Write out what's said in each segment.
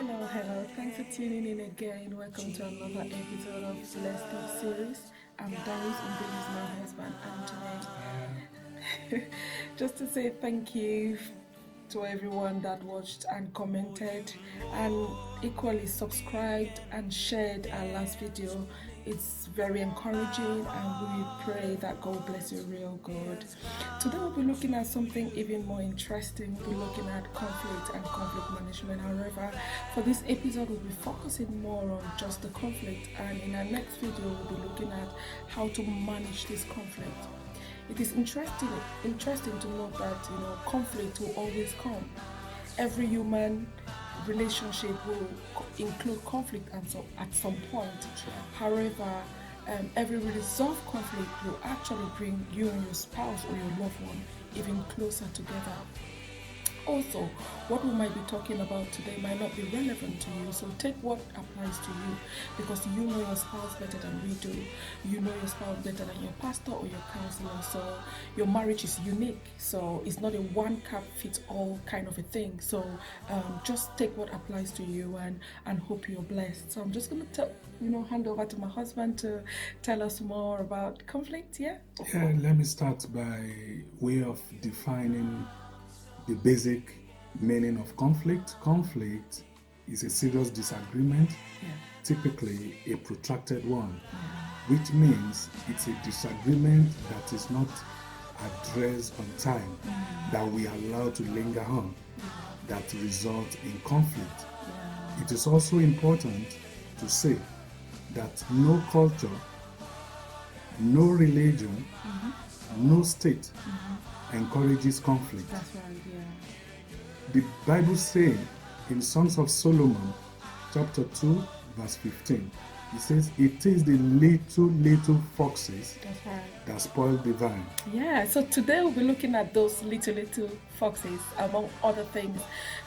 Hello, hello. Thanks for tuning in again. Welcome to another episode of Let's Talk series. I'm Doris and this is my husband Anthony. Just to say thank you to everyone that watched and commented and equally subscribed and shared our last video. It's very encouraging and we pray that God bless you real good. Today we'll be looking at something even more interesting. We'll be looking at conflict and conflict management. However, for this episode we'll be focusing more on just the conflict, and in our next video we'll be looking at how to manage this conflict. It is interesting to note that conflict will always come. Every human relationship will include conflict at some point. However, every resolved conflict will actually bring you and your spouse or your loved one even closer together. Also, what we might be talking about today might not be relevant to you, so take what applies to you, because you know your spouse better than we do. You know your spouse better than your pastor or your counselor. So your marriage is unique, so it's not a one cap fits all kind of a thing. So just take what applies to you and hope you're blessed. So I'm just going to hand over to my husband to tell us more about conflict. Yeah, let me start by way of defining the basic meaning of conflict. Conflict is a serious disagreement, typically a protracted one, which means it's a disagreement that is not addressed on time, that we allow to linger on, that results in conflict. It is also important to say that no culture, no religion, no state encourages conflict. That's right, yeah. The Bible says in Songs of Solomon, chapter 2, verse 15, it says, "It is the little foxes that spoil the vine." Yeah, so today we'll be looking at those little foxes, among other things.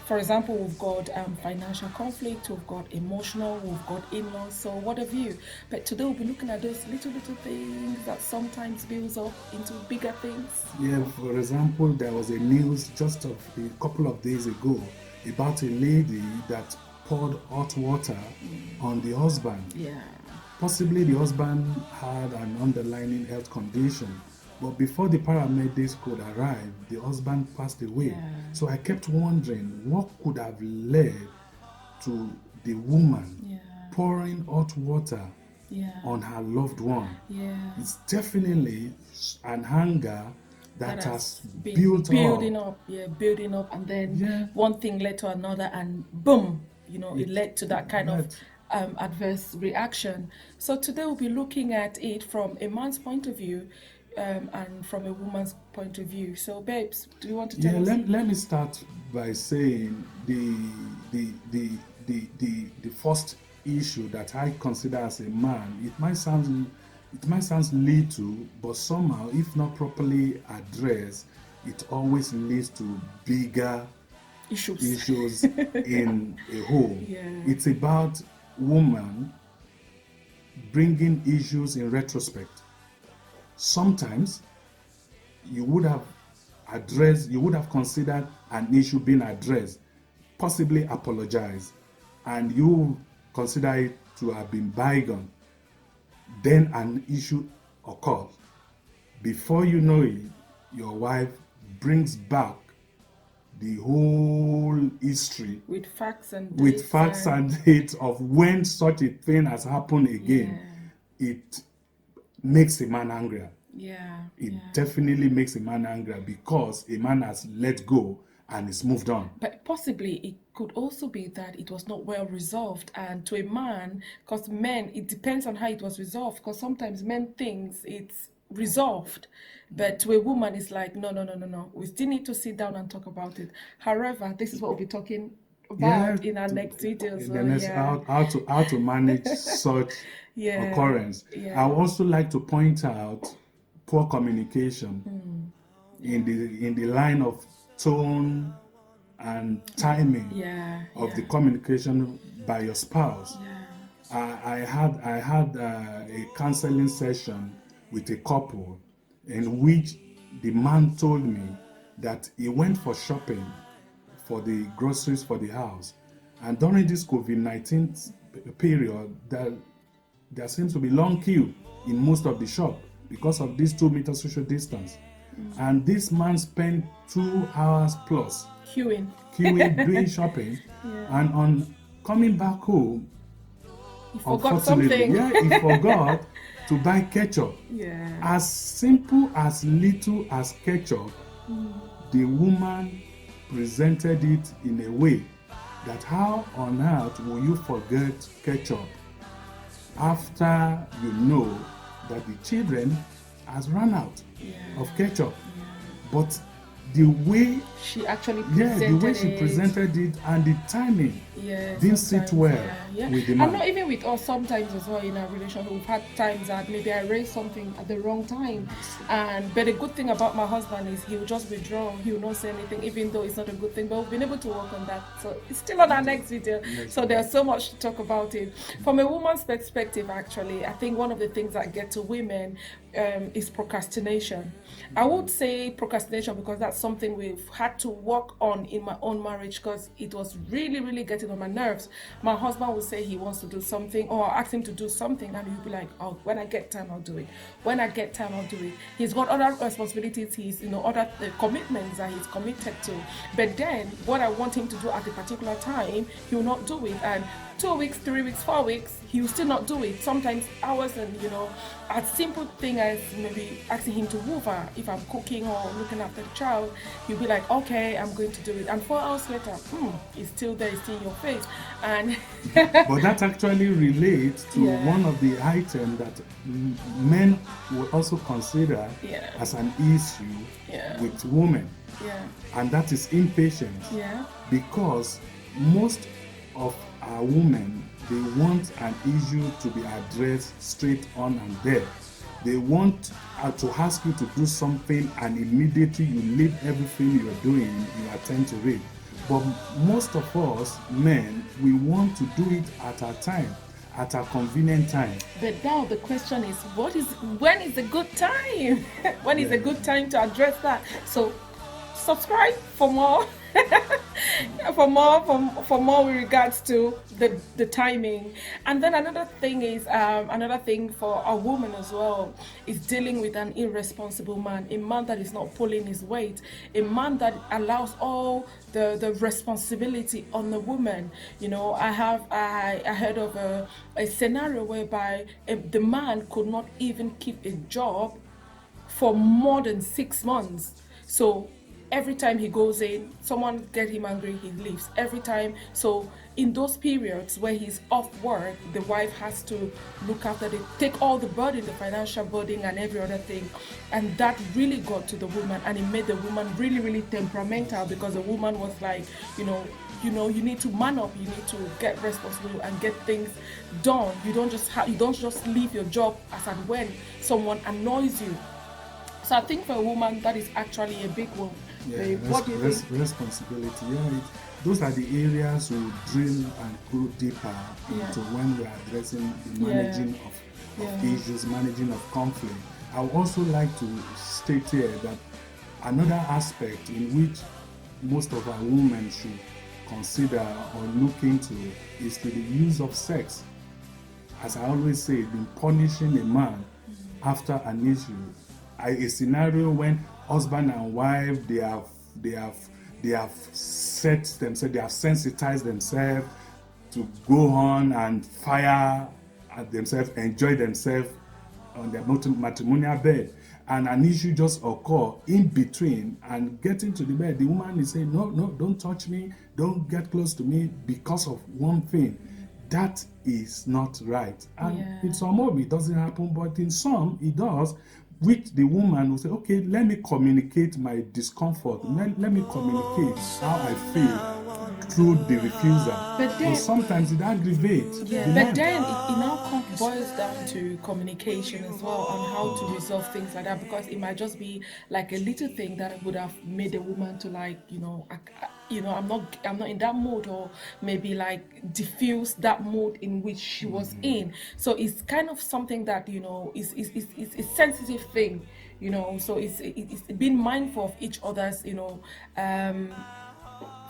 For example, we've got financial conflict, we've got emotional, we've got in-laws, so what have you? But today we'll be looking at those little things that sometimes builds up into bigger things. Yeah, for example, there was a news just a couple of days ago about a lady that poured hot water on the husband. Yeah. Possibly the husband had an underlying health condition, but before the paramedics could arrive, the husband passed away. Yeah. So I kept wondering what could have led to the woman pouring hot water on her loved one. Yeah. It's definitely an anger that has building up, and then one thing led to another, and boom, it led to that kind of adverse reaction. So today we'll be looking at it from a man's point of view and from a woman's point of view. So babes, do you want to tell us? Let me start by saying the first issue that I consider as a man, it might sound little, but somehow, if not properly addressed, it always leads to bigger issues in a home. Yeah. It's about woman bringing issues in retrospect. Sometimes you would have considered an issue being addressed, possibly apologize, and you consider it to have been bygone. Then an issue occurs. Before you know it, your wife brings back the whole history with facts and dates of when such a thing has happened again. It makes a man angry. It definitely makes a man angry, because a man has let go and is moved on. But possibly it could also be that it was not well resolved, and to a man, because men, it depends on how it was resolved, because sometimes men think it's resolved, but to a woman it's like no, we still need to sit down and talk about it. However, this is what we'll be talking about in our next video. How to manage such occurrence. I would also like to point out poor communication in the line of tone and timing of the communication by your spouse. I had a counseling session with a couple in which the man told me that he went for shopping for the groceries for the house, And during this COVID-19 period, there seems to be long queue in most of the shop because of this 2 meter social distance. And this man spent 2 hours plus Queuing, doing shopping, and on coming back home, he forgot something. he forgot to buy ketchup. Yeah. As simple, as little as ketchup, the woman presented it in a way that how on earth will you forget ketchup after you know that the children has run out of ketchup? But the way she actually presented it and the timing didn't sit well with the man. And not even with us, sometimes as well in our relationship, we've had times that maybe I raised something at the wrong time. But the good thing about my husband is he'll just withdraw, he'll not say anything, even though it's not a good thing. But we've been able to work on that. So it's still on our next video. So there's so much to talk about it. From a woman's perspective, actually, I think one of the things that get to women is procrastination. I would say procrastination because that's something we've had to work on in my own marriage, because it was really, really getting on my nerves. My husband would say he wants to do something, or I'll ask him to do something, and he'll be like, oh, when I get time, I'll do it. When I get time, I'll do it. He's got other responsibilities, other commitments that he's committed to. But then what I want him to do at a particular time, he will not do it. And 2 weeks, 3 weeks, 4 weeks, he will still not do it. Sometimes hours, and a simple thing as maybe asking him to hoover if I'm cooking or looking after the child, he'll be like, okay, I'm going to do it. And 4 hours later, it's still there, it's still in your face. And but that actually relates to one of the items that men will also consider as an issue with women. And that is impatience. Because most of our women, they want an issue to be addressed straight on and there. They want to ask you to do something, and immediately you leave everything you're doing, you attend to it. But most of us men, we want to do it at our time, at a convenient time. But now the question is, when is a good time? When is a good time to address that? So subscribe for more. for more with regards to the timing. And then another thing for a woman as well is dealing with an irresponsible man, a man that is not pulling his weight, a man that allows all the responsibility on the woman. I heard of a scenario whereby the man could not even keep a job for more than 6 months. So every time he goes in, someone get him angry, he leaves. Every time. So in those periods where he's off work, the wife has to look after take all the burden, the financial burden and every other thing. And that really got to the woman, and it made the woman really, really temperamental, because the woman was like, you need to man up, you need to get responsible and get things done. You don't just leave your job as and when someone annoys you. So I think for a woman, that is actually a big one. What do you think? Responsibility. Those are the areas we drill and go deeper into when we are addressing the managing of issues, managing of conflict. I would also like to state here that another aspect in which most of our women should consider or look into is to the use of sex. As I always say, in punishing a man after an issue. A scenario when husband and wife they have set themselves, they have sensitized themselves to go on and fire at themselves, enjoy themselves on their matrimonial bed, and an issue just occur in between, and getting to the bed, the woman is saying, no, don't touch me, don't get close to me, because of one thing. That is not right. And in some of it doesn't happen, but in some it does, which the woman will say, okay, let me communicate my discomfort, let me communicate how I feel through the refusal. But sometimes it aggravates. But then it now boils down to communication as well, on how to resolve things like that, because it might just be like a little thing that would have made a woman to I'm not in that mood, or maybe like diffuse that mood in which she was in. So it's kind of something that is a sensitive thing, so it's being mindful of each other's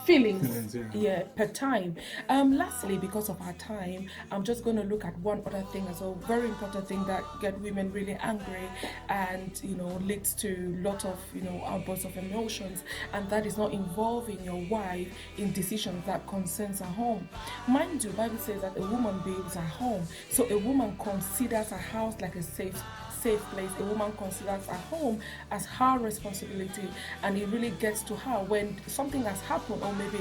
feelings, yeah, per time. Lastly, because of our time, I'm just going to look at one other thing as well, very important thing that get women really angry and leads to lot of outbursts of emotions, and that is not involving your wife in decisions that concerns her home. Mind you, Bible says that a woman builds her home, so a woman considers her house like a safe place. A woman considers her home as her responsibility, and it really gets to her when something has happened, or maybe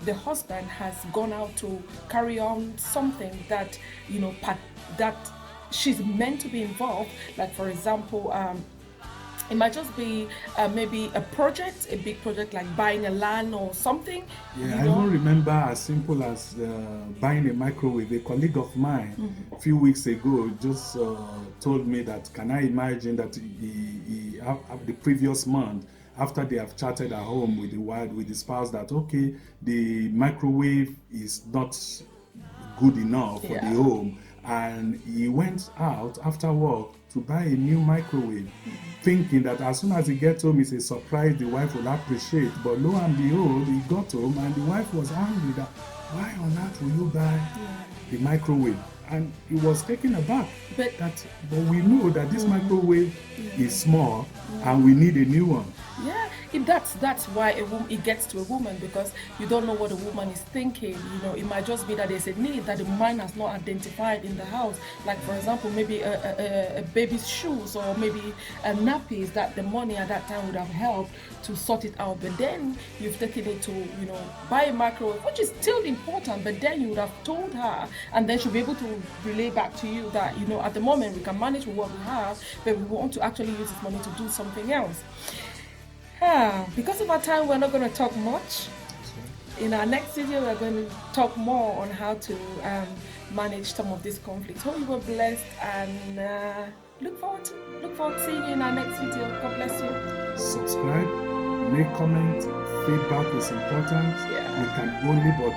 the husband has gone out to carry on something that that she's meant to be involved. Like for example, it might just be maybe a project, a big project like buying a land or something. Yeah, I don't remember as simple as buying a microwave. A colleague of mine a few weeks ago just told me that, can I imagine that he the previous month, after they have chatted at home with the wife, with the spouse, that okay, the microwave is not good enough for the home, and he went out after work to buy a new microwave, thinking that as soon as he gets home, it's a surprise the wife will appreciate. But lo and behold, he got home and the wife was angry that, why on earth will you buy the microwave? And he was taken aback. But we know that this microwave is small and we need a new one. Yeah, that's why it gets to a woman, because you don't know what a woman is thinking. It might just be that there's a need that the man has not identified in the house. Like for example, maybe a baby's shoes, or maybe nappies that the money at that time would have helped to sort it out. But then you've taken it to buy a microwave, which is still important. But then you would have told her, and then she'll be able to relay back to you that at the moment we can manage with what we have, but we want to actually use this money to do something else. Because of our time, we're not going to talk much. In our next video, we're going to talk more on how to manage some of these conflicts. Hope you were blessed, and look forward to seeing you in our next video. God bless you. Subscribe, make comment. Feedback is important. Yeah. We can only but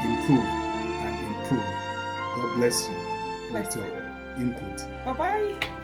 improve and improve. God bless you with your input. Bye-bye.